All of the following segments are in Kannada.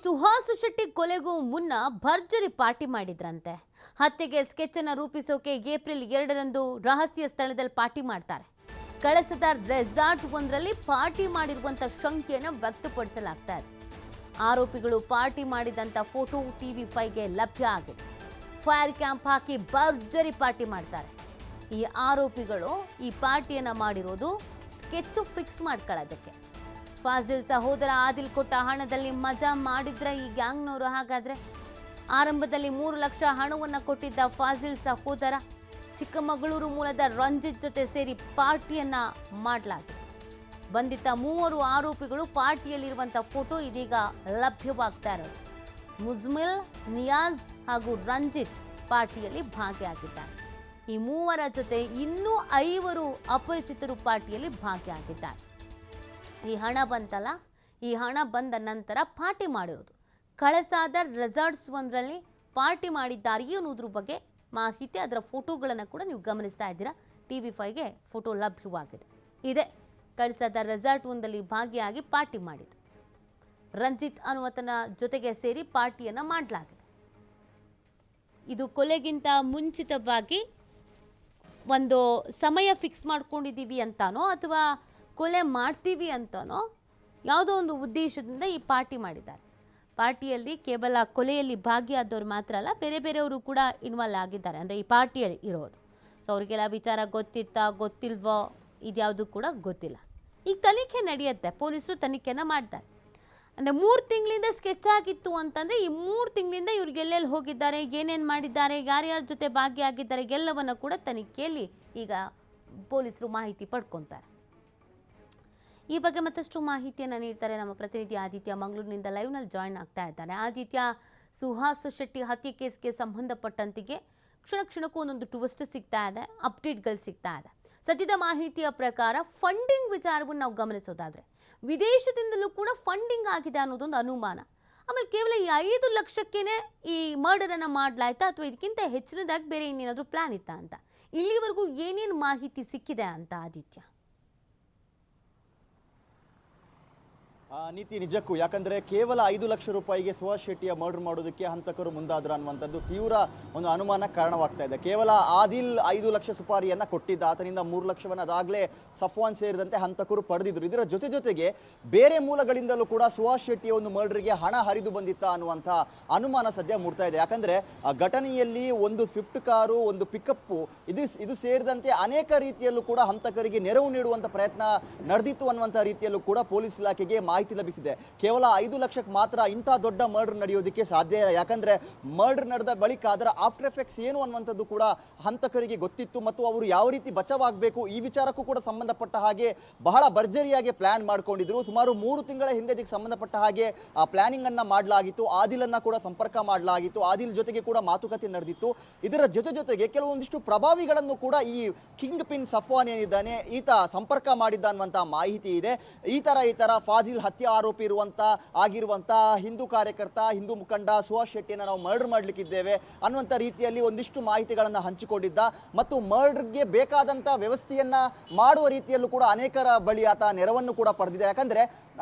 ಸುಹಾಸ್ ಶೆಟ್ಟಿ ಕೊಲೆಗೂ ಮುನ್ನ ಭರ್ಜರಿ ಪಾರ್ಟಿ ಮಾಡಿದ್ರಂತೆ. ಹತ್ಯೆಗೆ ಸ್ಕೆಚ್ ಅನ್ನು ರೂಪಿಸೋಕೆ ಏಪ್ರಿಲ್ 2ರಂದು ರಹಸ್ಯ ಸ್ಥಳದಲ್ಲಿ ಪಾರ್ಟಿ ಮಾಡ್ತಾರೆ. ಕಳಸದ ರೆಸಾರ್ಟ್ ಒಂದರಲ್ಲಿ ಪಾರ್ಟಿ ಮಾಡಿರುವಂತ ಶಂಕೆಯನ್ನು ವ್ಯಕ್ತಪಡಿಸಲಾಗ್ತಾ ಇದೆ. ಆರೋಪಿಗಳು ಪಾರ್ಟಿ ಮಾಡಿದಂತ ಫೋಟೋ TV5ಗೆ ಲಭ್ಯ ಆಗಿದೆ. ಫೈರ್ ಕ್ಯಾಂಪ್ ಹಾಕಿ ಭರ್ಜರಿ ಪಾರ್ಟಿ ಮಾಡ್ತಾರೆ. ಈ ಆರೋಪಿಗಳು ಈ ಪಾರ್ಟಿಯನ್ನ ಮಾಡಿರೋದು ಸ್ಕೆಚ್ ಫಿಕ್ಸ್ ಮಾಡ್ಕೊಳ್ಳೋದಕ್ಕೆ. ಫಾಜಿಲ್ ಸಹೋದರ ಆದಿಲ್ ಕೊಟ್ಟ ಹಣದಲ್ಲಿ ಮಜಾ ಮಾಡಿದ್ರ ಈ ಗ್ಯಾಂಗ್ನವರು. ಹಾಗಾದ್ರೆ ಆರಂಭದಲ್ಲಿ 3 ಲಕ್ಷ ಹಣವನ್ನು ಕೊಟ್ಟಿದ್ದ ಫಾಜಿಲ್ ಸಹೋದರ ಚಿಕ್ಕಮಗಳೂರು ಮೂಲದ ರಂಜಿತ್ ಜೊತೆ ಸೇರಿ ಪಾರ್ಟಿಯನ್ನ ಮಾಡಲಾಗಿತ್ತು. ಬಂಧಿತ 3 ಆರೋಪಿಗಳು ಪಾರ್ಟಿಯಲ್ಲಿರುವಂಥ ಫೋಟೋ ಇದೀಗ ಲಭ್ಯವಾಗ್ತಾ ಇರೋದು. ಮುಜ್ಮಿಲ್, ನಿಯಾಜ್ ಹಾಗೂ ರಂಜಿತ್ ಪಾರ್ಟಿಯಲ್ಲಿ ಭಾಗಿಯಾಗಿದ್ದಾರೆ. ಈ 3ರ ಜೊತೆ ಇನ್ನೂ 5 ಅಪರಿಚಿತರು ಪಾರ್ಟಿಯಲ್ಲಿ ಭಾಗಿಯಾಗಿದ್ದಾರೆ. ಈ ಹಣ ಬಂತಲ್ಲ, ಈ ಹಣ ಬಂದ ನಂತರ ಪಾರ್ಟಿ ಮಾಡಿರೋದು. ಕಳಸಾದ ರೆಸಾರ್ಟ್ಸ್ ಒಂದರಲ್ಲಿ ಪಾರ್ಟಿ ಮಾಡಿದ್ದಾರೆ ಅನ್ನೋದ್ರ ಬಗ್ಗೆ ಮಾಹಿತಿ, ಅದರ ಫೋಟೋಗಳನ್ನು ಕೂಡ ನೀವು ಗಮನಿಸ್ತಾ ಇದ್ದೀರಾ. TV5ಗೆ ಫೋಟೋ ಲಭ್ಯವಾಗಿದೆ. ಇದೆ ಕಳಸಾದ ರೆಸಾರ್ಟ್ ಒಂದಲ್ಲಿ ಭಾಗಿಯಾಗಿ ಪಾರ್ಟಿ ಮಾಡಿದ್ದು. ರಂಜಿತ್ ಅನ್ನುವತನ ಜೊತೆಗೆ ಸೇರಿ ಪಾರ್ಟಿಯನ್ನು ಮಾಡಲಾಗಿದೆ. ಇದು ಕೊಲೆಗಿಂತ ಮುಂಚಿತವಾಗಿ ಒಂದು ಸಮಯ ಫಿಕ್ಸ್ ಮಾಡ್ಕೊಂಡಿದ್ದೀವಿ ಅಂತಾನೋ ಅಥವಾ ಕೊಲೆ ಮಾಡ್ತೀವಿ ಅಂತಾನೋ ಯಾವುದೋ ಒಂದು ಉದ್ದೇಶದಿಂದ ಈ ಪಾರ್ಟಿ ಮಾಡಿದ್ದಾರೆ. ಪಾರ್ಟಿಯಲ್ಲಿ ಕೇವಲ ಕೊಲೆಯಲ್ಲಿ ಭಾಗಿಯಾದವ್ರು ಮಾತ್ರ ಅಲ್ಲ, ಬೇರೆ ಬೇರೆಯವರು ಕೂಡ ಇನ್ವಾಲ್ವ್ ಆಗಿದ್ದಾರೆ. ಅಂದರೆ ಈ ಪಾರ್ಟಿಯಲ್ಲಿ ಇರೋದು. ಸೊ ಅವರಿಗೆಲ್ಲ ವಿಚಾರ ಗೊತ್ತಿತ್ತಾ ಗೊತ್ತಿಲ್ವೋ ಇದ್ಯಾವುದು ಕೂಡ ಗೊತ್ತಿಲ್ಲ. ಈಗ ತನಿಖೆ ನಡೆಯುತ್ತೆ, ಪೊಲೀಸರು ತನಿಖೆನ ಮಾಡ್ತಾರೆ. ಅಂದರೆ 3 ತಿಂಗಳಿಂದ ಸ್ಕೆಚ್ ಆಗಿತ್ತು ಅಂತಂದರೆ ಈ 3 ತಿಂಗಳಿಂದ ಇವ್ರಿಗೆ ಎಲ್ಲೆಲ್ಲಿ ಹೋಗಿದ್ದಾರೆ, ಏನೇನು ಮಾಡಿದ್ದಾರೆ, ಯಾರ್ಯಾರ ಜೊತೆ ಭಾಗಿಯಾಗಿದ್ದಾರೆ ಎಲ್ಲವನ್ನು ಕೂಡ ತನಿಖೆಯಲ್ಲಿ ಈಗ ಪೊಲೀಸರು ಮಾಹಿತಿ ಪಡ್ಕೊತಾರೆ. ಈ ಬಗ್ಗೆ ಮತ್ತಷ್ಟು ಮಾಹಿತಿಯನ್ನು ನೀಡ್ತಾರೆ ನಮ್ಮ ಪ್ರತಿನಿಧಿ ಆದಿತ್ಯ. ಮಂಗಳೂರಿನಿಂದ ಲೈವ್ನಲ್ಲಿ ಜಾಯಿನ್ ಆಗ್ತಾ ಇದ್ದಾರೆ. ಆದಿತ್ಯ, ಸುಹಾಸ್ ಶೆಟ್ಟಿ ಹತ್ಯೆ ಕೇಸ್ಗೆ ಸಂಬಂಧಪಟ್ಟಂತೆಗೆ ಕ್ಷಣಕ್ಕೂ ಒಂದೊಂದು ಟ್ವಿಸ್ಟ್ ಸಿಗ್ತಾ ಇದೆ, ಅಪ್ಡೇಟ್ಗಳು ಸಿಗ್ತಾ ಇದೆ. ಸದ್ಯದ ಮಾಹಿತಿಯ ಪ್ರಕಾರ ಫಂಡಿಂಗ್ ವಿಚಾರವನ್ನು ನಾವು ಗಮನಿಸೋದಾದರೆ ವಿದೇಶದಿಂದಲೂ ಕೂಡ ಫಂಡಿಂಗ್ ಆಗಿದೆ ಅನ್ನೋದೊಂದು ಅನುಮಾನ. ಆಮೇಲೆ ಕೇವಲ ಈ 5 ಲಕ್ಷಕ್ಕೇ ಈ ಮರ್ಡರನ್ನು ಮಾಡಲಾಯ್ತಾ ಅಥವಾ ಇದಕ್ಕಿಂತ ಹೆಚ್ಚಿನದಾಗಿ ಬೇರೆ ಇನ್ನೇನಾದರೂ ಪ್ಲಾನ್ ಇತ್ತಾ ಅಂತ ಇಲ್ಲಿವರೆಗೂ ಏನೇನು ಮಾಹಿತಿ ಸಿಕ್ಕಿದೆ ಅಂತ ಆದಿತ್ಯ? ನೀತಿ ನಿಜಕ್ಕೂ, ಯಾಕಂದರೆ ಕೇವಲ 5 ಲಕ್ಷ ರೂಪಾಯಿಗೆ ಸುಹಾಸ್ ಶೆಟ್ಟಿಯ ಮರ್ಡರ್ ಮಾಡೋದಕ್ಕೆ ಹಂತಕರು ಮುಂದಾದ್ರು ಅನ್ನುವಂಥದ್ದು ತೀವ್ರ ಒಂದು ಅನುಮಾನ ಕಾರಣವಾಗ್ತಾ ಇದೆ. ಕೇವಲ ಆದಿಲ್ 5 ಲಕ್ಷ ಸುಪಾರಿಯನ್ನು ಕೊಟ್ಟಿದ್ದ, ಆತನಿಂದ 3 ಲಕ್ಷವನ್ನು ಅದಾಗಲೇ ಸಫ್ವಾನ್ ಸೇರಿದಂತೆ ಹಂತಕರು ಪಡೆದಿದ್ರು. ಇದರ ಜೊತೆಗೆ ಬೇರೆ ಮೂಲಗಳಿಂದಲೂ ಕೂಡ ಸುಹಾಸ್ ಶೆಟ್ಟಿಯ ಒಂದು ಮರ್ಡರ್ಗೆ ಹಣ ಹರಿದು ಬಂದಿತ್ತ ಅನ್ನುವಂಥ ಅನುಮಾನ ಸದ್ಯ ಮೂಡ್ತಾ ಇದೆ. ಯಾಕಂದರೆ ಆ ಘಟನೆಯಲ್ಲಿ ಒಂದು ಸ್ವಿಫ್ಟ್ ಕಾರು, ಒಂದು ಪಿಕಪ್ಪು ಇದು ಸೇರಿದಂತೆ ಅನೇಕ ರೀತಿಯಲ್ಲೂ ಕೂಡ ಹಂತಕರಿಗೆ ನೆರವು ನೀಡುವಂಥ ಪ್ರಯತ್ನ ನಡೆದಿತ್ತು ಅನ್ನುವಂಥ ರೀತಿಯಲ್ಲೂ ಕೂಡ ಪೊಲೀಸ್ ಇಲಾಖೆಗೆ ಮಾಹಿತಿ ಲಭಿಸಿದೆ. ಕೇವಲ 5 ಲಕ್ಷಕ್ಕೆ ಮಾತ್ರ ಇಂಥ ದೊಡ್ಡ ಮರ್ಡರ್ ನಡೆಯೋದಕ್ಕೆ ಸಾಧ್ಯ ಇಲ್ಲ. ಯಾಕಂದ್ರೆ ಮರ್ಡರ್ ನಡೆದ ಬಳಿಕ ಅದರ ಆಫ್ಟರ್ ಎಫೆಕ್ಟ್ಸ್ ಏನು ಅನ್ನುವಂಥದ್ದು ಕೂಡ ಹಂತಕರಿಗೆ ಗೊತ್ತಿತ್ತು ಮತ್ತು ಅವರು ಯಾವ ರೀತಿ ಬಚಾವಾಗಬೇಕು ಈ ವಿಚಾರಕ್ಕೂ ಕೂಡ ಸಂಬಂಧಪಟ್ಟ ಹಾಗೆ ಬಹಳ ಭರ್ಜರಿಯಾಗಿ ಪ್ಲಾನ್ ಮಾಡ್ಕೊಂಡಿದ್ರು. ಸುಮಾರು 3 ತಿಂಗಳ ಹಿಂದೆ ಇದಕ್ಕೆ ಸಂಬಂಧಪಟ್ಟ ಹಾಗೆ ಆ ಪ್ಲಾನಿಂಗ್ ಅನ್ನ ಮಾಡಲಾಗಿತ್ತು. ಆದಿಲನ್ನ ಕೂಡ ಸಂಪರ್ಕ ಮಾಡಲಾಗಿತ್ತು. ಆದಿಲ್ ಜೊತೆಗೆ ಕೂಡ ಮಾತುಕತೆ ನಡೆದಿತ್ತು. ಇದರ ಜೊತೆಗೆ ಕೆಲವೊಂದಿಷ್ಟು ಪ್ರಭಾವಿಗಳನ್ನು ಕೂಡ ಈ ಕಿಂಗ್ ಪಿನ್ ಸಫ್ವಾನ್ ಏನಿದ್ದಾನೆ ಈತ ಸಂಪರ್ಕ ಮಾಡಿದ್ದ ಅನ್ನುವಂಥ ಮಾಹಿತಿ ಇದೆ. ಈ ತರ ಫಾಜಿಲ್ ಹತ್ಯೆ ಆರೋಪಿ ಆಗಿರುವಂತ ಹಿಂದೂ ಕಾರ್ಯಕರ್ತ, ಹಿಂದೂ ಮುಖಂಡ ಸುಹಾಸ್ ಶೆಟ್ಟಿಯನ್ನು ನಾವು ಮರ್ಡರ್ ಮಾಡಲಿಕ್ಕಿದ್ದೇವೆ ಅನ್ನುವಂಥ ರೀತಿಯಲ್ಲಿ ಒಂದಿಷ್ಟು ಮಾಹಿತಿಗಳನ್ನು ಹಂಚಿಕೊಂಡಿದ್ದ ಮತ್ತು ಮರ್ಡರ್ಗೆ ಬೇಕಾದಂಥ ವ್ಯವಸ್ಥೆಯನ್ನ ಮಾಡುವ ರೀತಿಯಲ್ಲೂ ಕೂಡ ಅನೇಕರ ಬಳಿ ಆತ ನೆರವನ್ನು ಕೂಡ ಪಡೆದಿದೆ. ಯಾಕಂದ್ರೆ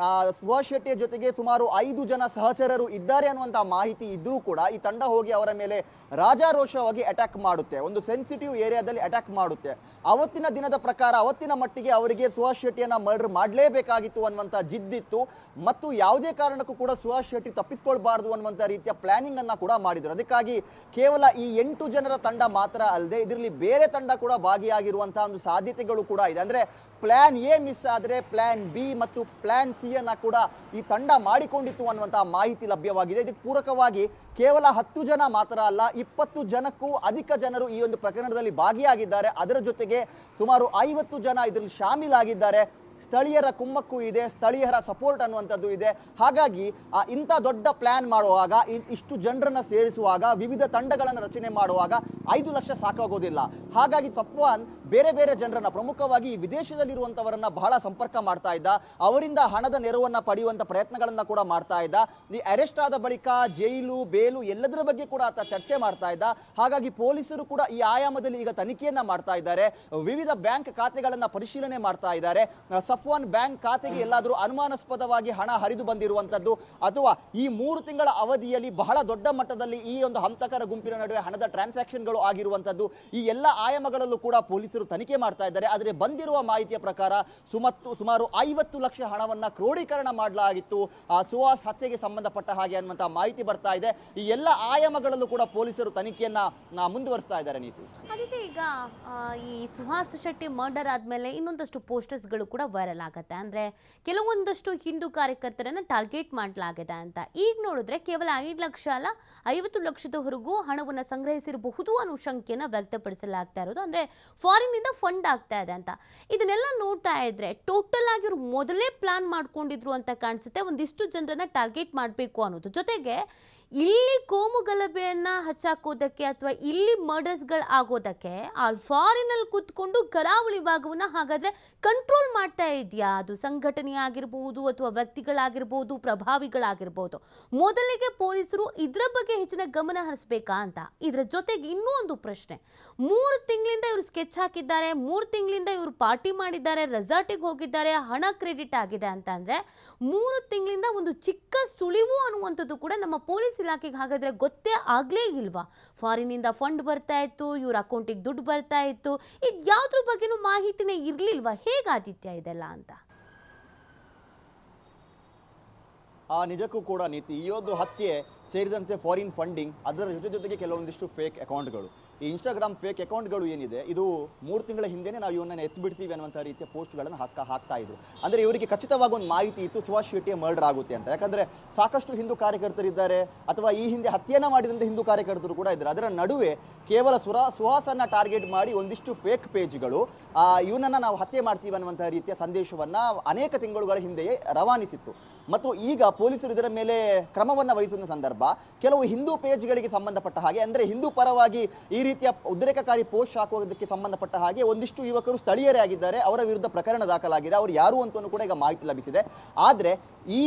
ಸುಹಾಸ್ ಶೆಟ್ಟಿಯ ಜೊತೆಗೆ ಸುಮಾರು 5 ಜನ ಸಹಚರರು ಇದ್ದಾರೆ ಅನ್ನುವಂಥ ಮಾಹಿತಿ ಇದ್ರೂ ಕೂಡ ಈ ತಂಡ ಹೋಗಿ ಅವರ ಮೇಲೆ ರಾಜಾರೋಷವಾಗಿ ಅಟ್ಯಾಕ್ ಮಾಡುತ್ತೆ, ಒಂದು ಸೆನ್ಸಿಟಿವ್ ಏರಿಯಾದಲ್ಲಿ ಅಟ್ಯಾಕ್ ಮಾಡುತ್ತೆ. ಅವತ್ತಿನ ದಿನದ ಪ್ರಕಾರ ಅವತ್ತಿನ ಮಟ್ಟಿಗೆ ಅವರಿಗೆ ಸುಹಾಸ್ ಶೆಟ್ಟಿಯನ್ನ ಮರ್ಡರ್ ಮಾಡಲೇಬೇಕಾಗಿತ್ತು ಅನ್ನುವಂಥ ಜಿದ್ದಿತ್ತು ಮತ್ತು ಯಾವುದೇ ಕಾರಣಕ್ಕೂ ಕೂಡ ಸುಹಾಸ್ ಶೆಟ್ಟಿ ತಪ್ಪಿಸಿಕೊಳ್ಬಾರ್ದು ಅನ್ನುವಂಥ ರೀತಿಯ ಪ್ಲಾನಿಂಗ್ ಅನ್ನ ಕೂಡ ಮಾಡಿದ್ರು. ಅದಕ್ಕಾಗಿ ಕೇವಲ ಈ 8 ಜನರ ತಂಡ ಮಾತ್ರ ಅಲ್ಲದೆ ಇದರಲ್ಲಿ ಬೇರೆ ತಂಡ ಕೂಡ ಭಾಗಿಯಾಗಿರುವಂತಹ ಒಂದು ಸಾಧ್ಯತೆಗಳು ಕೂಡ ಇದೆ. ಅಂದ್ರೆ ಪ್ಲಾನ್ ಎ ಮಿಸ್ ಆದರೆ ಪ್ಲಾನ್ ಬಿ ಮತ್ತು ಪ್ಲಾನ್ ಸಿ ಅನ್ನ ಕೂಡ ಈ ತಂಡ ಮಾಡಿಕೊಂಡಿತ್ತು ಅನ್ನುವಂತಹ ಮಾಹಿತಿ ಲಭ್ಯವಾಗಿದೆ. ಇದಕ್ಕೆ ಪೂರಕವಾಗಿ ಕೇವಲ 10 ಜನ ಮಾತ್ರ ಅಲ್ಲ, 20 ಜನಕ್ಕೂ ಅಧಿಕ ಜನರು ಈ ಒಂದು ಪ್ರಕರಣದಲ್ಲಿ ಭಾಗಿಯಾಗಿದ್ದಾರೆ. ಅದರ ಜೊತೆಗೆ ಸುಮಾರು 50 ಜನ ಇದರಲ್ಲಿ ಶಾಮೀಲಾಗಿದ್ದಾರೆ. ಸ್ಥಳೀಯರ ಕುಮ್ಮಕ್ಕು ಇದೆ, ಸ್ಥಳೀಯರ ಸಪೋರ್ಟ್ ಅನ್ನುವಂಥದ್ದು ಇದೆ. ಹಾಗಾಗಿ ಇಂಥ ದೊಡ್ಡ ಪ್ಲಾನ್ ಮಾಡುವಾಗ, ಇಷ್ಟು ಜನರನ್ನ ಸೇರಿಸುವಾಗ, ವಿವಿಧ ತಂಡಗಳನ್ನು ರಚನೆ ಮಾಡುವಾಗ 5 ಲಕ್ಷ ಸಾಕಾಗೋದಿಲ್ಲ. ಹಾಗಾಗಿ ಸಫ್ವಾನ್ ಬೇರೆ ಬೇರೆ ಜನರನ್ನ, ಪ್ರಮುಖವಾಗಿ ವಿದೇಶದಲ್ಲಿರುವಂತವರನ್ನ ಬಹಳ ಸಂಪರ್ಕ ಮಾಡ್ತಾ ಇದ್ದ, ಅವರಿಂದ ಹಣದ ನೆರವನ್ನ ಪಡೆಯುವಂತ ಪ್ರಯತ್ನಗಳನ್ನ ಕೂಡ ಮಾಡ್ತಾ ಇದ್ದ. ಈ ಅರೆಸ್ಟ್ ಆದ ಬಳಿಕ ಜೈಲು, ಬೇಲು ಎಲ್ಲದರ ಬಗ್ಗೆ ಕೂಡ ಆತ ಚರ್ಚೆ ಮಾಡ್ತಾ ಇದ್ದ. ಹಾಗಾಗಿ ಪೊಲೀಸರು ಕೂಡ ಈ ಆಯಾಮದಲ್ಲಿ ಈಗ ತನಿಖೆಯನ್ನ ಮಾಡ್ತಾ ಇದ್ದಾರೆ. ವಿವಿಧ ಬ್ಯಾಂಕ್ ಖಾತೆಗಳನ್ನ ಪರಿಶೀಲನೆ ಮಾಡ್ತಾ ಇದ್ದಾರೆ. ಸಫ್ವಾನ್ ಬ್ಯಾಂಕ್ ಖಾತೆಗೆ ಎಲ್ಲಾದರೂ ಅನುಮಾನಾಸ್ಪದವಾಗಿ ಹಣ ಹರಿದು ಬಂದಿರುವಂತದ್ದು ಅಥವಾ ಈ 3 ತಿಂಗಳ ಅವಧಿಯಲ್ಲಿ ಬಹಳ ದೊಡ್ಡ ಮಟ್ಟದಲ್ಲಿ ಈ ಒಂದು ಹಂತಕರ ಗುಂಪಿನ ನಡುವೆ ಹಣದ ಟ್ರಾನ್ಸಾಕ್ಷನ್ಗಳು ಆಗಿರುವಂತದ್ದು, ಈ ಎಲ್ಲ ಆಯಾಮಗಳಲ್ಲೂ ಕೂಡ ಪೊಲೀಸರು ತನಿಖೆ ಮಾಡ್ತಾ ಇದ್ದಾರೆ. ಆದರೆ ಬಂದಿರುವ ಮಾಹಿತಿಯ ಪ್ರಕಾರ ಸುಮಾರು 50 ಲಕ್ಷ ಹಣವನ್ನ ಕ್ರೋಢೀಕರಣ ಮಾಡಲಾಗಿತ್ತು ಸುಹಾಸ್ ಹತ್ಯೆಗೆ ಸಂಬಂಧಪಟ್ಟ ಹಾಗೆ ಅನ್ನುವಂತ ಮಾಹಿತಿ ಬರ್ತಾ ಇದೆ. ಈ ಎಲ್ಲ ಆಯಾಮಗಳಲ್ಲೂ ಕೂಡ ಪೊಲೀಸರು ತನಿಖೆಯನ್ನ ಮುಂದುವರಿಸ್ತಾ ಇದ್ದಾರೆ. ನೀತಿ ಅದಿದೆ, ಈಗ ಈ ಸುಹಾಸ್ ಶೆಟ್ಟಿ ಮರ್ಡರ್ ಆದ್ಮೇಲೆ ಇನ್ನೊಂದಷ್ಟು ಪೋಸ್ಟರ್ಸ್ಗಳು ಕೂಡ ವೈರಲ್ ಆಗತ್ತೆ. ಅಂದ್ರೆ ಕೆಲವೊಂದಷ್ಟು ಹಿಂದೂ ಕಾರ್ಯಕರ್ತರನ್ನ ಟಾರ್ಗೆಟ್ ಮಾಡಲಾಗಿದೆ ಅಂತ. ಈಗ ನೋಡಿದ್ರೆ ಕೇವಲ 5 ಲಕ್ಷ ಅಲ್ಲ, 50 ಲಕ್ಷದವರೆಗೂ ಹಣವನ್ನು ಸಂಗ್ರಹಿಸಿರಬಹುದು ಅನ್ನೋ ಶಂಕೆಯನ್ನ ವ್ಯಕ್ತಪಡಿಸಲಾಗ್ತಾ ಇರೋದು. ಅಂದ್ರೆ ಫಾರಿನ್ ಇಂದ ಫಂಡ್ ಆಗ್ತಾ ಇದೆ ಅಂತ. ಇದನ್ನೆಲ್ಲ ನೋಡ್ತಾ ಇದ್ರೆ ಟೋಟಲ್ ಆಗಿ ಇವರು ಮೊದಲೇ ಪ್ಲಾನ್ ಮಾಡ್ಕೊಂಡಿದ್ರು ಅಂತ ಕಾಣಿಸುತ್ತೆ, ಒಂದಿಷ್ಟು ಜನರನ್ನ ಟಾರ್ಗೆಟ್ ಮಾಡಬೇಕು ಅನ್ನೋದು. ಜೊತೆಗೆ ಇಲ್ಲಿ ಕೋಮು ಗಲಭೆಯನ್ನ ಹಚ್ಚಾಕೋದಕ್ಕೆ ಅಥವಾ ಇಲ್ಲಿ ಮರ್ಡರ್ಸ್ಗಳು ಆಗೋದಕ್ಕೆ ಫಾರಿನ್ ಅಲ್ಲಿ ಕೂತ್ಕೊಂಡು ಕರಾವಳಿ ಭಾಗವನ್ನ ಹಾಗಾದ್ರೆ ಕಂಟ್ರೋಲ್ ಮಾಡ್ತಾ ಇದೆಯಾ? ಅದು ಸಂಘಟನೆ ಆಗಿರ್ಬೋದು ಅಥವಾ ವ್ಯಕ್ತಿಗಳಾಗಿರ್ಬೋದು, ಪ್ರಭಾವಿಗಳಾಗಿರ್ಬೋದು. ಮೊದಲಿಗೆ ಪೊಲೀಸರು ಇದರ ಬಗ್ಗೆ ಹೆಚ್ಚಿನ ಗಮನ ಹರಿಸಬೇಕಾ ಅಂತ. ಇದರ ಜೊತೆಗೆ ಇನ್ನೂ ಒಂದು ಪ್ರಶ್ನೆ, 3 ತಿಂಗಳಿಂದ ಇವರು ಸ್ಕೆಚ್ ಹಾಕಿದ್ದಾರೆ, 3 ತಿಂಗಳಿಂದ ಇವರು ಪಾರ್ಟಿ ಮಾಡಿದ್ದಾರೆ, ರೆಸಾರ್ಟಿಗೆ ಹೋಗಿದ್ದಾರೆ, ಹಣ ಕ್ರೆಡಿಟ್ ಆಗಿದೆ ಅಂತ ಅಂದ್ರೆ 3 ತಿಂಗಳಿಂದ ಒಂದು ಚಿಕ್ಕ ಸುಳಿವು ಅನ್ನುವಂಥದ್ದು ಕೂಡ ನಮ್ಮ ಪೊಲೀಸ್ ಇಲಾಖೆಗೆ ಹಾಗಾದ್ರೆ ಗೊತ್ತೇ ಆಗ್ಲೇ ಇಲ್ವಾ? ಫಾರಿನಿಂದ ಫಂಡ್ ಬರ್ತಾ ಇತ್ತು, ಇವ್ರ ಅಕೌಂಟಿಗೆ ದುಡ್ಡು ಬರ್ತಾ ಇತ್ತು, ಇದು ಯಾವ್ದ್ರ ಬಗ್ಗೆನೂ ಮಾಹಿತಿನೇ ಇರ್ಲಿಲ್ವಾ? ಹೇಗಾದಿತ್ಯ ಇದೆಲ್ಲ ಅಂತ? ನಿಜಕ್ಕೂ ಕೂಡ ನೀತಿ, ಈ ಒಂದು ಹತ್ಯೆ ಸೇರಿದಂತೆ ಫಾರಿನ್ ಫಂಡಿಂಗ್, ಅದರ ಜೊತೆಗೆ ಕೆಲವೊಂದಿಷ್ಟು ಫೇಕ್ ಅಕೌಂಟ್ಗಳು, ಈ ಇನ್ಸ್ಟಾಗ್ರಾಮ್ ಫೇಕ್ ಅಕೌಂಟ್ಗಳು ಏನಿದೆ, ಇದು 3 ತಿಂಗಳ ಹಿಂದೆನೇ ನಾವು ಇವನ್ನ ಎತ್ತಿಬಿಡ್ತೀವಿ ಅನ್ನುವಂಥ ರೀತಿಯ ಪೋಸ್ಟ್ಗಳನ್ನು ಹಾಕ್ತಾ ಇದ್ರು. ಅಂದರೆ ಇವರಿಗೆ ಖಚಿತವಾಗಿ ಒಂದು ಮಾಹಿತಿ ಇತ್ತು ಸುಹಾಸ್ ಶೆಟ್ಟಿಯ ಮರ್ಡರ್ ಆಗುತ್ತೆ ಅಂತ. ಯಾಕಂದರೆ ಸಾಕಷ್ಟು ಹಿಂದೂ ಕಾರ್ಯಕರ್ತರಿದ್ದಾರೆ, ಅಥವಾ ಈ ಹಿಂದೆ ಹತ್ಯೆಯನ್ನು ಮಾಡಿದಂಥ ಹಿಂದೂ ಕಾರ್ಯಕರ್ತರು ಕೂಡ ಇದ್ದಾರೆ. ಅದರ ನಡುವೆ ಕೇವಲ ಸುಹಾಸನ್ನು ಟಾರ್ಗೆಟ್ ಮಾಡಿ ಒಂದಿಷ್ಟು ಫೇಕ್ ಪೇಜ್ಗಳು ಇವನನ್ನು ನಾವು ಹತ್ಯೆ ಮಾಡ್ತೀವಿ ಅನ್ನುವಂಥ ರೀತಿಯ ಸಂದೇಶವನ್ನು ಅನೇಕ ತಿಂಗಳುಗಳ ಹಿಂದೆಯೇ ರವಾನಿಸಿತ್ತು. ಮತ್ತು ಈಗ ಪೊಲೀಸರು ಇದರ ಮೇಲೆ ಕ್ರಮವನ್ನು ವಹಿಸುವ ಸಂದರ್ಭ ಕೆಲವು ಹಿಂದೂ ಪೇಜ್ಗಳಿಗೆ ಸಂಬಂಧಪಟ್ಟ ಹಾಗೆ, ಅಂದರೆ ಹಿಂದೂ ಪರವಾಗಿ ಈ ರೀತಿಯ ಉದ್ರೇಕಕಾರಿ ಪೋಸ್ಟ್ ಹಾಕುವುದಕ್ಕೆ ಸಂಬಂಧಪಟ್ಟ ಹಾಗೆ ಒಂದಿಷ್ಟು ಯುವಕರು ಸ್ಥಳೀಯರೇ ಆಗಿದ್ದಾರೆ. ಅವರ ವಿರುದ್ಧ ಪ್ರಕರಣ ದಾಖಲಾಗಿದೆ. ಅವರು ಯಾರು ಅಂತಲೂ ಕೂಡ ಈಗ ಮಾಹಿತಿ ಲಭಿಸಿದೆ. ಆದರೆ ಈ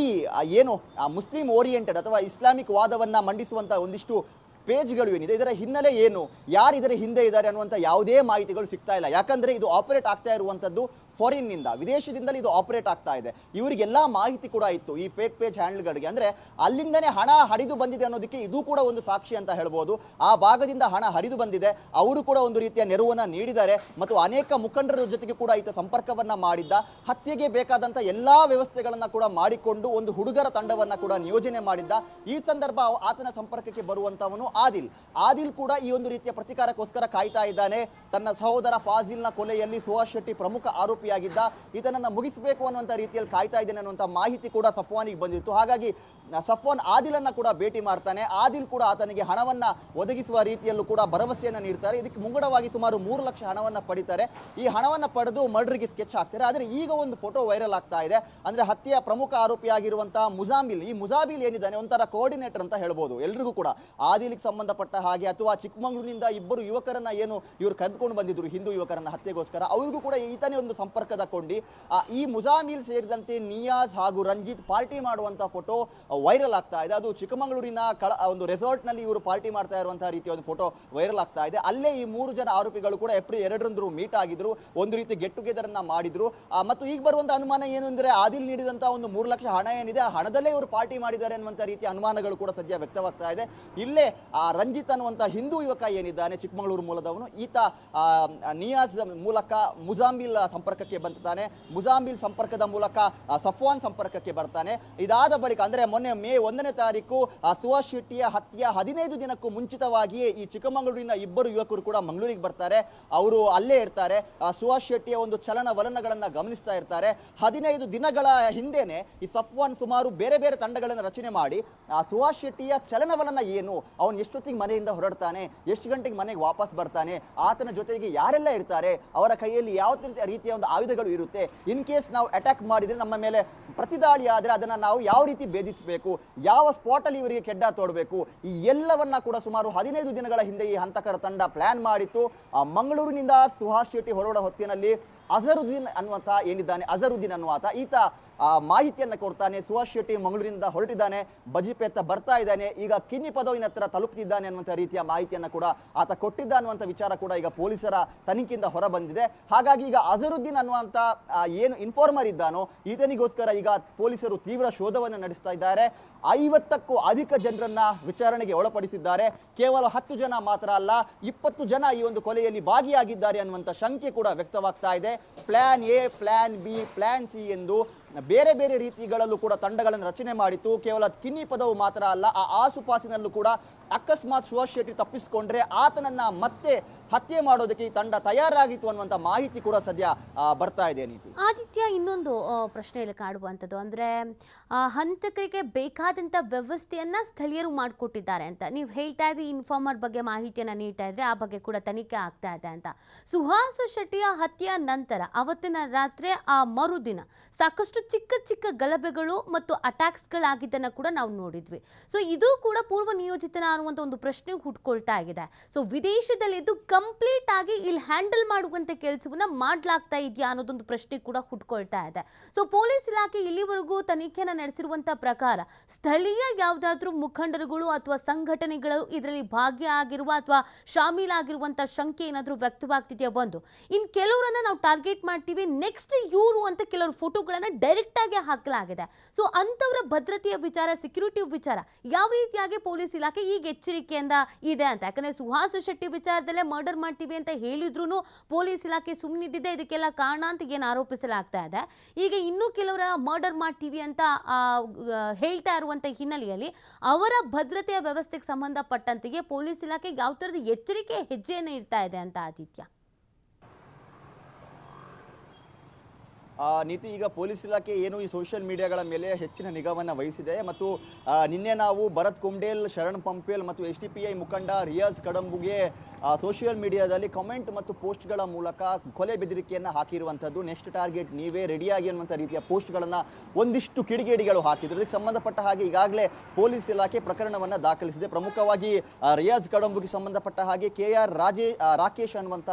ಏನು ಮುಸ್ಲಿಂ ಓರಿಯೆಂಟೆಡ್ ಅಥವಾ ಇಸ್ಲಾಮಿಕ್ ವಾದವನ್ನ ಮಂಡಿಸುವಂತ ಒಂದಿಷ್ಟು ಪೇಜ್ಗಳು ಏನಿದೆ, ಇದರ ಹಿನ್ನೆಲೆ ಏನು, ಯಾರು ಇದರ ಹಿಂದೆ ಇದ್ದಾರೆ ಅನ್ನುವಂಥ ಯಾವುದೇ ಮಾಹಿತಿಗಳು ಸಿಗ್ತಾ ಇಲ್ಲ. ಯಾಕಂದ್ರೆ ಇದು ಆಪರೇಟ್ ಆಗ್ತಾ ಇರುವಂಥದ್ದು ಫಾರಿನ್ನಿಂದ, ವಿದೇಶದಿಂದಲೇ ಇದು ಆಪರೇಟ್ ಆಗ್ತಾ ಇದೆ. ಇವರಿಗೆಲ್ಲ ಮಾಹಿತಿ ಕೂಡ ಇತ್ತು ಈ ಫೇಕ್ ಪೇಜ್ ಹ್ಯಾಂಡಲ್ಗಳಿಗೆ. ಅಂದರೆ ಅಲ್ಲಿಂದನೇ ಹಣ ಹರಿದು ಬಂದಿದೆ ಅನ್ನೋದಕ್ಕೆ ಇದು ಕೂಡ ಒಂದು ಸಾಕ್ಷಿ ಅಂತ ಹೇಳ್ಬೋದು. ಆ ಭಾಗದಿಂದ ಹಣ ಹರಿದು ಬಂದಿದೆ, ಅವರು ಕೂಡ ಒಂದು ರೀತಿಯ ನೆರವನ್ನು ನೀಡಿದ್ದಾರೆ. ಮತ್ತು ಅನೇಕ ಮುಖಂಡರ ಜೊತೆಗೆ ಕೂಡ ಈತ ಸಂಪರ್ಕವನ್ನ ಮಾಡಿದ್ದ. ಹತ್ಯೆಗೆ ಬೇಕಾದಂಥ ಎಲ್ಲ ವ್ಯವಸ್ಥೆಗಳನ್ನು ಕೂಡ ಮಾಡಿಕೊಂಡು ಒಂದು ಹುಡುಗರ ತಂಡವನ್ನು ಕೂಡ ನಿಯೋಜನೆ ಮಾಡಿದ್ದ. ಈ ಸಂದರ್ಭ ಆತನ ಸಂಪರ್ಕಕ್ಕೆ ಬರುವಂತವನು ಆದಿಲ್ ಕೂಡ ಈ ಒಂದು ರೀತಿಯ ಪ್ರತಿಕಾರಕ್ಕೋಸ್ಕರ ಕಾಯ್ತಾ ಇದ್ದಾನೆ. ತನ್ನ ಸಹೋದರ ಫಾಜಿಲ್ನ ಕೊಲೆಯಲ್ಲಿ ಸುಹಾಸ್ ಶೆಟ್ಟಿ ಪ್ರಮುಖ ಆರೋಪಿಯಾಗಿದ್ದ, ಇದನ್ನ ಮುಗಿಸಬೇಕು ಅನ್ನುವಂಥ ರೀತಿಯಲ್ಲಿ ಕಾಯ್ತಾ ಇದ್ದೇನೆ ಅನ್ನುವಂಥ ಮಾಹಿತಿ ಕೂಡ ಸಫ್ವಾನಿಗೆ ಬಂದಿತ್ತು. ಹಾಗಾಗಿ ಸಫ್ವಾನ್ ಆದಿಲನ್ನ ಕೂಡ ಭೇಟಿ ಮಾಡ್ತಾನೆ. ಆದಿಲ್ ಕೂಡ ಆತನಿಗೆ ಹಣವನ್ನ ಒದಗಿಸುವ ರೀತಿಯಲ್ಲೂ ಕೂಡ ಭರವಸೆಯನ್ನು ನೀಡ್ತಾರೆ. ಇದಕ್ಕೆ ಮುಂಗಡವಾಗಿ ಸುಮಾರು 3 ಲಕ್ಷ ಹಣವನ್ನ ಪಡಿತಾರೆ. ಈ ಹಣವನ್ನ ಪಡೆದು ಮರ್ಡರ್ಗೆ ಸ್ಕೆಚ್ ಹಾಕ್ತಾರೆ. ಆದರೆ ಈಗ ಒಂದು ಫೋಟೋ ವೈರಲ್ ಆಗ್ತಾ ಇದೆ. ಅಂದ್ರೆ ಹತ್ಯೆಯ ಪ್ರಮುಖ ಆರೋಪಿಯಾಗಿರುವಂತಹ ಮುಜಾಮಿಲ್, ಈ ಮುಜಾಮಿಲ್ ಏನಿದ್ದಾನೆ ಒಂಥರ ಕೋಆರ್ಡಿನೇಟರ್ ಅಂತ ಹೇಳ್ಬೋದು ಎಲ್ರಿಗೂ ಕೂಡ. ಆದಿಲ್ಗೆ ಸಂಬಂಧಪಟ್ಟ ಹಾಗೆ ಅಥವಾ ಚಿಕ್ಕಮಗಳೂರಿನಿಂದ ಇಬ್ಬರು ಯುವಕರನ್ನ ಏನು ಇವರು ಕರೆದುಕೊಂಡು ಬಂದಿದ್ರು, ಹಿಂದೂ ಯುವಕರನ್ನ ಹತ್ಯೆಗೋಸ್ಕರ, ಅವ್ರಿಗೂ ಕೂಡ ಈತನೇ ಒಂದು ಸಂಪರ್ಕದ ಕೊಂಡಿ. ಈ ಮುಜಾಮಿಲ್ ಸೇರಿದಂತೆ ನಿಯಾಜ್ ಹಾಗೂ ರಂಜಿತ್ ಪಾರ್ಟಿ ಮಾಡುವಂತಹ ಫೋಟೋ ವೈರಲ್ ಆಗ್ತಾ ಇದೆ. ಅದು ಚಿಕ್ಕಮಗಳೂರಿನ ಒಂದು ರೆಸಾರ್ಟ್ ನಲ್ಲಿ ಇವರು ಪಾರ್ಟಿ ಮಾಡ್ತಾ ಇರುವಂತಹ ರೀತಿಯ ಒಂದು ಫೋಟೋ ವೈರಲ್ ಆಗ್ತಾ ಇದೆ. ಅಲ್ಲೇ ಈ 3 ಜನ ಆರೋಪಿಗಳು ಕೂಡ ಏಪ್ರಿಲ್ 2ರಂದು ಮೀಟ್ ಆಗಿದ್ರು, ಒಂದು ರೀತಿ ಗೆಟ್ ಟುಗೆದರ್ ಅನ್ನ ಮಾಡಿದ್ರು. ಮತ್ತು ಈಗ ಬರುವಂತಹ ಅನುಮಾನ ಏನು ಅಂದ್ರೆ ಆದಿಲ್ ನೀಡಿದಂತಹ ಒಂದು 3 ಲಕ್ಷ ಹಣ ಏನಿದೆ, ಆ ಹಣದಲ್ಲೇ ಇವರು ಪಾರ್ಟಿ ಮಾಡಿದ್ದಾರೆ ಅನ್ನುವಂಥ ರೀತಿಯ ಅನುಮಾನಗಳು ಕೂಡ ಸದ್ಯ ವ್ಯಕ್ತವಾಗ್ತಾ ಇದೆ. ಇಲ್ಲೇ ರಂಜಿತ್ ಅನ್ನುವಂಥ ಹಿಂದೂ ಯುವಕ ಏನಿದ್ದಾನೆ ಚಿಕ್ಕಮಗಳೂರು ಮೂಲದವನು, ಈತ ನಿಯಾಜ್ ಮೂಲಕ ಮುಜಾಮಿಲ್ ಸಂಪರ್ಕಕ್ಕೆ ಬರ್ತಾನೆ. ಮುಜಾಮಿಲ್ ಸಂಪರ್ಕದ ಮೂಲಕ ಸಫ್ವಾನ್ ಸಂಪರ್ಕಕ್ಕೆ ಬರ್ತಾನೆ. ಇದಾದ ಬಳಿಕ ಅಂದ್ರೆ ಮೊನ್ನೆ ಮೇ 1ನೇ ತಾರೀಕು ಸುಹಾಸ್ ಶೆಟ್ಟಿಯ ಹತ್ಯೆಯ 15 ದಿನಕ್ಕೂ ಮುಂಚಿತವಾಗಿಯೇ ಈ ಚಿಕ್ಕಮಗಳೂರಿನ ಇಬ್ಬರು ಯುವಕರು ಕೂಡ ಮಂಗಳೂರಿಗೆ ಬರ್ತಾರೆ. ಅವರು ಅಲ್ಲೇ ಇರ್ತಾರೆ. ಸುಹಾಸ್ ಶೆಟ್ಟಿಯ ಒಂದು ಚಲನವಲನಗಳನ್ನ ಗಮನಿಸ್ತಾ ಇರ್ತಾರೆ. 15 ದಿನಗಳ ಹಿಂದೆನೆ ಈ ಸಫ್ವಾನ್ ಸುಮಾರು ಬೇರೆ ಬೇರೆ ತಂಡಗಳನ್ನು ರಚನೆ ಮಾಡಿ ಸುಹಾಸ್ ಶೆಟ್ಟಿಯ ಚಲನವಲನ ಏನು, ಅವನು ಎಷ್ಟೊತ್ತಿಗೆ ಮನೆಯಿಂದ ಹೊರಡ್ತಾನೆ, ಎಷ್ಟು ಗಂಟೆಗೆ ಮನೆಗೆ ವಾಪಸ್ ಬರ್ತಾನೆ, ಆತನ ಜೊತೆಗೆ ಯಾರೆಲ್ಲ ಇರ್ತಾರೆ, ಅವರ ಕೈಯಲ್ಲಿ ಯಾವ ರೀತಿಯ ಒಂದು ಆಯುಧಗಳು ಇರುತ್ತೆ. ಇನ್ ಕೇಸ್ ನಾವು ಅಟ್ಯಾಕ್ ಮಾಡಿದ್ರೆ, ನಮ್ಮ ಮೇಲೆ ಪ್ರತಿದಾಳಿ ಆದರೆ ಅದನ್ನ ನಾವು ಯಾವ ರೀತಿ ಭೇದಿಸಬೇಕು, ಯಾವ ಸ್ಪಾಟ್ ಅಲ್ಲಿ ಇವರಿಗೆ ಕೆಡ್ಡ ತೋಡಬೇಕು, ಈ ಎಲ್ಲವನ್ನ ಕೂಡ ಸುಮಾರು 15 ದಿನಗಳ ಹಿಂದೆ ಈ ಹಂತಕರ ತಂಡ ಪ್ಲಾನ್ ಮಾಡಿತ್ತು. ಮಂಗಳೂರಿನಿಂದ ಸುಹಾಸ್ ಶೆಟ್ಟಿ ಹೊರಡ ಹೊತ್ತಿನಲ್ಲಿ ಅಜರುದ್ದೀನ್ ಅನ್ನುವಂಥ ಏನಿದ್ದಾನೆ, ಅಜರುದ್ದೀನ್ ಅನ್ನುವಂಥ ಈತ ಮಾಹಿತಿಯನ್ನು ಕೊಡ್ತಾನೆ. ಸುಹಾಸ್ ಶೆಟ್ಟಿ ಮಂಗಳೂರಿನಿಂದ ಹೊರಟಿದ್ದಾನೆ, ಬಜಿಪೆತ್ತ ಬರ್ತಾ ಇದ್ದಾನೆ, ಈಗ ಕಿನ್ನಿ ಪದವಿನ ಹತ್ರ ತಲುಪ್ತಿದ್ದಾನೆ ಅನ್ನುವಂಥ ರೀತಿಯ ಮಾಹಿತಿಯನ್ನು ಕೂಡ ಆತ ಕೊಟ್ಟಿದ್ದ ಅನ್ನುವಂಥ ವಿಚಾರ ಕೂಡ ಈಗ ಪೊಲೀಸರ ತನಿಖೆಯಿಂದ ಹೊರ ಬಂದಿದೆ. ಹಾಗಾಗಿ ಈಗ ಅಜರುದ್ದೀನ್ ಅನ್ನುವಂಥ ಏನು ಇನ್ಫಾರ್ಮರ್ ಇದ್ದಾನೋ ಈತನಿಗೋಸ್ಕರ ಈಗ ಪೊಲೀಸರು ತೀವ್ರ ಶೋಧವನ್ನು ನಡೆಸ್ತಾ ಇದ್ದಾರೆ. 50ಕ್ಕೂ ಅಧಿಕ ಜನರನ್ನ ವಿಚಾರಣೆಗೆ ಒಳಪಡಿಸಿದ್ದಾರೆ. ಕೇವಲ 10 ಜನ ಮಾತ್ರ ಅಲ್ಲ, 20 ಜನ ಈ ಒಂದು ಕೊಲೆಯಲ್ಲಿ ಭಾಗಿಯಾಗಿದ್ದಾರೆ ಅನ್ನುವಂಥ ಶಂಕೆ ಕೂಡ ವ್ಯಕ್ತವಾಗ್ತಾ ಇದೆ. Plan A, plan B, plan C ಎಂದು ಬೇರೆ ಬೇರೆ ರೀತಿಗಳಲ್ಲೂ ಕೂಡ ತಂಡಗಳನ್ನು ರಚನೆ ಮಾಡಿತ್ತು. ಕೇವಲ ಕಿನ್ನಿ ಪದವು ಮಾತ್ರ ಅಲ್ಲ, ಆ ಆಸುಪಾಸಿನಲ್ಲೂ ಕೂಡ ಅಕಸ್ಮಾತ್ ಸುಹಾಸ್ ಶೆಟ್ಟಿ ತಪ್ಪಿಸಿಕೊಂಡ್ರೆ ಆತನನ್ನ ಮತ್ತೆ ಹತ್ಯೆ ಮಾಡೋದಕ್ಕೆ ಈ ತಂಡ ತಯಾರಾಗಿತ್ತು ಅನ್ನುವಂಥ ಮಾಹಿತಿ ಕೂಡ ಸದ್ಯ ಬರ್ತಾ ಇದೆ. ನೀತಿ ಆದಿತ್ಯ, ಇನ್ನೊಂದು ಪ್ರಶ್ನೆಯಲ್ಲಿ ಕಾಡುವಂಥದ್ದು ಅಂದರೆ ಹಂತಕರಿಗೆ ಬೇಕಾದಂಥ ವ್ಯವಸ್ಥೆಯನ್ನು ಸ್ಥಳೀಯರು ಮಾಡಿಕೊಟ್ಟಿದ್ದಾರೆ ಅಂತ ನೀವು ಹೇಳ್ತಾ ಇದ್ರಿ. ಇನ್ಫಾರ್ಮರ್ ಬಗ್ಗೆ ಮಾಹಿತಿಯನ್ನು ನೀಡ್ತಾ ಇದ್ರೆ ಆ ಬಗ್ಗೆ ಕೂಡ ತನಿಖೆ ಆಗ್ತಾ ಇದೆ ಅಂತ. ಸುಹಾಸ್ ಶೆಟ್ಟಿಯ ಹತ್ಯೆಯ ನಂತರ ಅವತ್ತಿನ ರಾತ್ರಿ ಆ ಮರುದಿನ ಸಾಕಷ್ಟು ಚಿಕ್ಕ ಚಿಕ್ಕ ಗಲಭೆಗಳು ಮತ್ತು ಅಟ್ಯಾಕ್ಸ್ಗಳಾಗಿದ್ದನ್ನು ಕೂಡ ನಾವು ನೋಡಿದ್ವಿ. ಸೊ ಇದು ಕೂಡ ಪೂರ್ವ ನಿಯೋಜಿತನ ಅನ್ನುವಂಥ ಒಂದು ಪ್ರಶ್ನೆ ಹುಟ್ಕೊಳ್ತಾ ಆಗಿದೆ. ಸೊ ವಿದೇಶದಲ್ಲಿ ಇದು ಕಂಪ್ಲೀಟ್ ಆಗಿ ಇಲ್ಲಿ ಹ್ಯಾಂಡಲ್ ಮಾಡುವಂಥ ಕೆಲಸವನ್ನ ಮಾಡಲಾಗ್ತಾ ಇದೆಯಾ ಅನ್ನೋದೊಂದು ಪ್ರಶ್ನೆ ಕೂಡ ಹುಟ್ಕೊಳ್ತಾ ಇದೆ. ಸೊ ಪೊಲೀಸ್ ಇಲಾಖೆ ಇಲ್ಲಿವರೆಗೂ ತನಿಖೆಯನ್ನು ನಡೆಸಿರುವಂಥ ಪ್ರಕಾರ ಸ್ಥಳೀಯ ಯಾವುದಾದ್ರೂ ಮುಖಂಡರುಗಳು ಅಥವಾ ಸಂಘಟನೆಗಳು ಇದರಲ್ಲಿ ಭಾಗಿಯಾಗಿರುವ ಅಥವಾ ಶಾಮೀಲಾಗಿರುವಂಥ ಶಂಕೆ ಏನಾದರೂ ವ್ಯಕ್ತವಾಗ್ತಿದೆಯಾ ಒಂದು. ಇನ್ನು ಕೆಲವರನ್ನ ನಾವು ಟಾರ್ಗೆಟ್ ಮಾಡ್ತೀವಿ, ನೆಕ್ಸ್ಟ್ ಇವರು ಅಂತ ಕೆಲವರು ಫೋಟೋಗಳನ್ನು ಡೈರೆಕ್ಟ್ ಆಗಿ ಹಾಕಲಾಗಿದೆ. ಸೊ ಅಂಥವರ ಭದ್ರತೆಯ ವಿಚಾರ, ಸೆಕ್ಯೂರಿಟಿ ವಿಚಾರ ಯಾವ ರೀತಿಯಾಗಿ ಪೊಲೀಸ್ ಇಲಾಖೆ ಈಗ ಎಚ್ಚರಿಕೆಯಿಂದ ಇದೆ ಅಂತ. ಯಾಕಂದ್ರೆ ಸುಹಾಸ್ ಶೆಟ್ಟಿ ವಿಚಾರದಲ್ಲೇ ಮರ್ಡರ್ ಮಾಡ್ತೀವಿ ಅಂತ ಹೇಳಿದ್ರು ಪೊಲೀಸ್ ಇಲಾಖೆ ಸುಮ್ಮನಿದ್ದಿದೆ, ಇದಕ್ಕೆಲ್ಲ ಕಾರಣ ಅಂತ ಏನು ಆರೋಪಿಸಲಾಗ್ತಾ ಇದೆ. ಈಗ ಇನ್ನೂ ಕೆಲವರ ಮರ್ಡರ್ ಮಾಡ್ತೀವಿ ಅಂತ ಹೇಳ್ತಾ ಇರುವಂಥ ಹಿನ್ನೆಲೆಯಲ್ಲಿ ಅವರ ಭದ್ರತೆಯ ವ್ಯವಸ್ಥೆಗೆ ಸಂಬಂಧಪಟ್ಟಂತೆಯೇ ಪೊಲೀಸ್ ಇಲಾಖೆ ಯಾವ ಥರದ ಎಚ್ಚರಿಕೆ ಹೆಜ್ಜೆಯನ್ನು ಇಡ್ತಾ ಇದೆ ಅಂತ ಆದಿತ್ಯ? ನೀತಿ, ಈಗ ಪೊಲೀಸ್ ಇಲಾಖೆ ಏನು ಈ ಸೋಷಿಯಲ್ ಮೀಡಿಯಾಗಳ ಮೇಲೆ ಹೆಚ್ಚಿನ ನಿಗಾವನ್ನು ವಹಿಸಿದೆ ಮತ್ತು ನಿನ್ನೆ ನಾವು ಭರತ್ ಕುಂಡೇಲ್, ಶರಣ್ ಪಂಪೇಲ್ ಮತ್ತು SDPI ಮುಖಂಡ ರಿಯಾಜ್ ಕಡಂಬುಗೆ ಸೋಷಿಯಲ್ ಮೀಡಿಯಾದಲ್ಲಿ ಕಮೆಂಟ್ ಮತ್ತು ಪೋಸ್ಟ್ಗಳ ಮೂಲಕ ಕೊಲೆ ಬೆದರಿಕೆಯನ್ನು ಹಾಕಿರುವಂಥದ್ದು. ನೆಕ್ಸ್ಟ್ ಟಾರ್ಗೆಟ್ ನೀವೇ ರೆಡಿಯಾಗಿ ಅನ್ನುವಂಥ ರೀತಿಯ ಪೋಸ್ಟ್ಗಳನ್ನು ಒಂದಿಷ್ಟು ಕಿಡಿಗೇಡಿಗಳು ಹಾಕಿದ್ರು. ಇದಕ್ಕೆ ಸಂಬಂಧಪಟ್ಟ ಹಾಗೆ ಈಗಾಗಲೇ ಪೊಲೀಸ್ ಇಲಾಖೆ ಪ್ರಕರಣವನ್ನು ದಾಖಲಿಸಿದೆ. ಪ್ರಮುಖವಾಗಿ ರಿಯಾಜ್ ಕಡಂಬುಗೆ ಸಂಬಂಧಪಟ್ಟ ಹಾಗೆ KR ರಾಕೇಶ್ ಅನ್ನುವಂಥ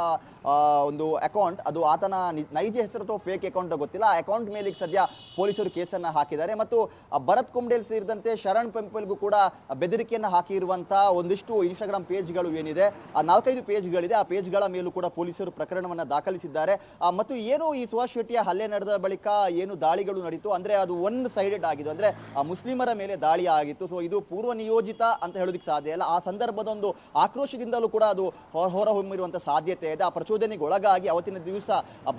ಒಂದು ಅಕೌಂಟ್, ಅದು ಆತನ ನೈಜ ಹೆಸರು ಅಥವಾ ಫೇಕ್ ಅಕೌಂಟ್ ಗೊತ್ತಿಲ್ಲ, ಆ ಅಕೌಂಟ್ ಮೇಲೆ ಸದ್ಯ ಪೊಲೀಸರು ಕೇಸನ್ನು ಹಾಕಿದ್ದಾರೆ. ಮತ್ತು ಭರತ್ ಕುಂಡೇಲ್ ಸೇರಿದಂತೆ ಶರಣ್ ಪಂಪಲ್ಗೂ ಕೂಡ ಬೆದರಿಕೆಯನ್ನು ಹಾಕಿರುವಂತಹ ಒಂದಿಷ್ಟು ಇನ್ಸ್ಟಾಗ್ರಾಮ್ ಪೇಜ್ಗಳು ಏನಿದೆ, ಆ 4-5 ಪೇಜ್ಗಳಿದೆ, ಆ ಪೇಜ್ಗಳ ಮೇಲೂ ಕೂಡ ಪೊಲೀಸರು ಪ್ರಕರಣವನ್ನು ದಾಖಲಿಸಿದ್ದಾರೆ. ಮತ್ತು ಏನು ಈ ಸುಹಾಸ್ ಶೆಟ್ಟಿಯ ಹಲ್ಲೆ ನಡೆದ ಬಳಿಕ ಏನು ದಾಳಿಗಳು ನಡೀತು ಅಂದ್ರೆ ಅದು ಒನ್ ಸೈಡೆಡ್ ಆಗಿದ್ದು, ಅಂದ್ರೆ ಮುಸ್ಲಿಮರ ಮೇಲೆ ದಾಳಿ ಆಗಿತ್ತು. ಸೊ ಇದು ಪೂರ್ವ ನಿಯೋಜಿತ ಅಂತ ಹೇಳೋದಕ್ಕೆ ಸಾಧ್ಯ ಇಲ್ಲ. ಆ ಸಂದರ್ಭದ ಒಂದು ಆಕ್ರೋಶದಿಂದಲೂ ಕೂಡ ಅದು ಹೊರಹೊಮ್ಮಿರುವಂತಹ ಸಾಧ್ಯತೆ ಇದೆ. ಆ ಪ್ರಚೋದನೆಗೆ ಒಳಗಾಗಿ ಅವತ್ತಿನ ದಿವಸ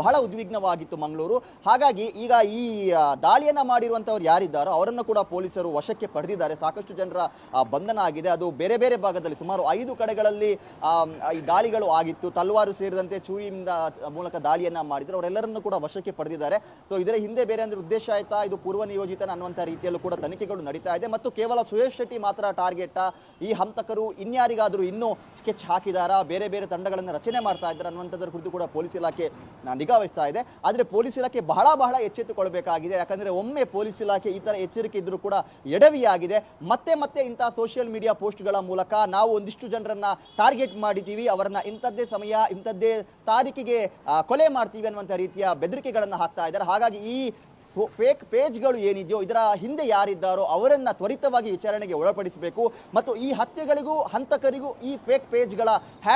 ಬಹಳ ಉದ್ವಿಗ್ನವಾಗಿತ್ತು ಮಂಗಳೂರು. ಹಾಗಾಗಿ ಈಗ ಈ ದಾಳಿಯನ್ನ ಮಾಡಿರುವಂತವ್ರು ಯಾರಿದ್ದಾರೋ ಅವರನ್ನು ಕೂಡ ಪೊಲೀಸರು ವಶಕ್ಕೆ ಪಡೆದಿದ್ದಾರೆ. ಸಾಕಷ್ಟು ಜನರ ಬಂಧನ ಆಗಿದೆ. ಅದು ಬೇರೆ ಬೇರೆ ಭಾಗದಲ್ಲಿ ಸುಮಾರು 5 ಕಡೆಗಳಲ್ಲಿ ಈ ದಾಳಿಗಳು ಆಗಿತ್ತು. ತಲ್ವಾರು ಸೇರಿದಂತೆ ಚೂರಿಯಿಂದ ಮೂಲಕ ದಾಳಿಯನ್ನ ಮಾಡಿದ್ರು. ಅವರೆಲ್ಲರನ್ನು ಕೂಡ ವಶಕ್ಕೆ ಪಡೆದಿದ್ದಾರೆ. ಸೊ ಇದರ ಹಿಂದೆ ಬೇರೆ ಅಂದ್ರೆ ಉದ್ದೇಶ ಆಯ್ತಾ, ಇದು ಪೂರ್ವ ನಿಯೋಜಿತ ಅನ್ನುವಂಥ ರೀತಿಯಲ್ಲೂ ಕೂಡ ತನಿಖೆಗಳು ನಡೀತಾ ಇದೆ. ಮತ್ತು ಕೇವಲ ಸುರೇಶ್ ಶೆಟ್ಟಿ ಮಾತ್ರ ಟಾರ್ಗೆಟ್, ಈ ಹಂತಕರು ಇನ್ಯಾರಿಗಾದರೂ ಇನ್ನೂ ಸ್ಕೆಚ್ ಹಾಕಿದಾರಾ, ಬೇರೆ ಬೇರೆ ತಂಡಗಳನ್ನು ರಚನೆ ಮಾಡ್ತಾ ಇದ್ದಾರೆ ಅನ್ನುವಂಥದ್ರ ಕುರಿತು ಕೂಡ ಪೊಲೀಸ್ ಇಲಾಖೆ ನಿಗಾ ವಹಿಸ್ತಾ ಇದೆ. ಆದರೆ ಪೊಲೀಸ್ ಇಲಾಖೆ ಬಹಳ ಎಚ್ಚೆತ್ತುಕೊಳ್ಬೇಕಾಗಿದೆ. ಯಾಕಂದ್ರೆ ಒಮ್ಮೆ ಪೊಲೀಸ್ ಇಲಾಖೆ ಈ ತರ ಎಚ್ಚರಿಕೆ ಇದ್ರೂ ಕೂಡ ಎಡವಿಯಾಗಿದೆ. ಮತ್ತೆ ಮತ್ತೆ ಇಂತಹ ಸೋಷಿಯಲ್ ಮೀಡಿಯಾ ಪೋಸ್ಟ್ಗಳ ಮೂಲಕ ನಾವು ಒಂದಿಷ್ಟು ಜನರನ್ನ ಟಾರ್ಗೆಟ್ ಮಾಡಿದ್ದೀವಿ, ಅವರನ್ನ ಇಂಥದ್ದೇ ಸಮಯ ಇಂಥದ್ದೇ ತಾರೀಕಿಗೆ ಕೊಲೆ ಮಾಡ್ತೀವಿ ಅನ್ನುವಂಥ ರೀತಿಯ ಬೆದರಿಕೆಗಳನ್ನು ಹಾಕ್ತಾ ಇದ್ದಾರೆ. ಹಾಗಾಗಿ ಈ ಫೇಕ್ ಪೇಜ್ಗಳು ಏನಿದೆಯೋ ಇದರ ಹಿಂದೆ ಯಾರಿದ್ದಾರೋ ಅವರನ್ನ ತ್ವರಿತವಾಗಿ ವಿಚಾರಣೆಗೆ ಒಳಪಡಿಸಬೇಕು. ಮತ್ತು ಈ ಹತ್ಯೆಗಳಿಗೂ ಹಂತಕರಿಗೂ ಈ ಫೇಕ್ ಪೇಜ್ಗಳ